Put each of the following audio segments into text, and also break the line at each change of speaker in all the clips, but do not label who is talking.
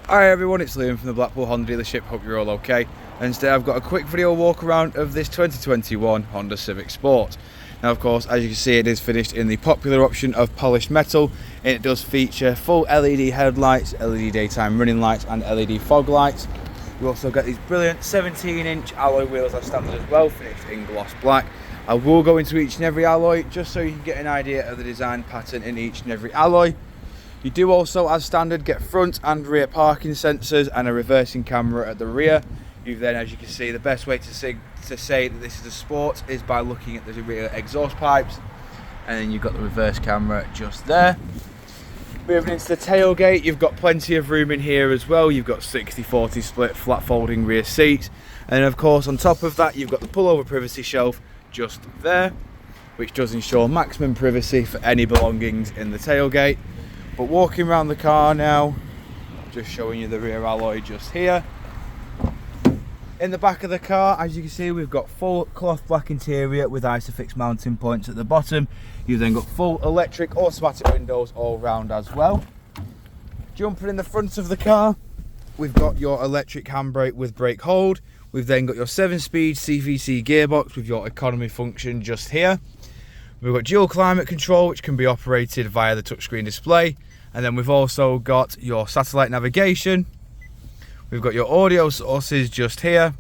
Hi everyone, it's Liam from the Blackpool Honda dealership, hope you're all okay. And today I've got a quick video walk around of this 2021 Honda Civic Sport. Now of course, as you can see, it is finished in the popular option of polished metal, and it does feature full LED headlights, LED daytime running lights and LED fog lights. You also get these brilliant 17-inch alloy wheels as standard as well, finished in gloss black. I will go into each and every alloy just so you can get an idea of the design pattern in each and every alloy. You do also, as standard, get front and rear parking sensors and a reversing camera at the rear. You then, as you can see, the best way to say that this is a sport is by looking at the rear exhaust pipes, and then you've got the reverse camera just there. Moving into the tailgate, you've got plenty of room in here as well. You've got 60-40 split flat folding rear seats, and of course on top of that you've got the pullover privacy shelf just there, which does ensure maximum privacy for any belongings in the tailgate. But walking around the car now, just showing you the rear alloy just here. In the back of the car, as you can see, we've got full cloth black interior with Isofix mounting points at the bottom. You've then got full electric automatic windows all round as well. Jumping in the front of the car, we've got your electric handbrake with brake hold. We've then got your 7-speed CVT gearbox with your economy function just here. We've got dual climate control, which can be operated via the touchscreen display. And then we've also got your satellite navigation. We've got your audio sources just here.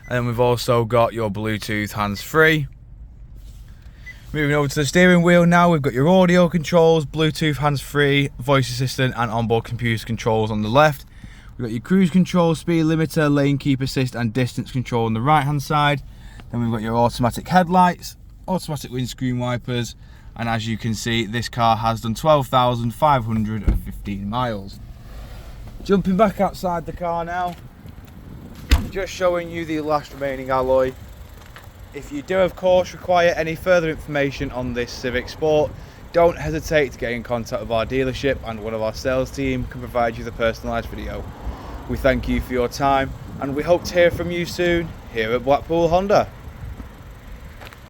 And then we've also got your Bluetooth hands-free. Moving over to the steering wheel now, we've got your audio controls, Bluetooth hands-free, voice assistant and onboard computer controls on the left. We've got your cruise control, speed limiter, lane keep assist and distance control on the right hand side. Then we've got your automatic headlights, automatic windscreen wipers, and as you can see, this car has done 12,515 miles. Jumping back outside the car now, just showing you the last remaining alloy. If you do of course require any further information on this Civic Sport, don't hesitate to get in contact with our dealership and one of our sales team can provide you the personalised video. We thank you for your time and we hope to hear from you soon here at Blackpool Honda.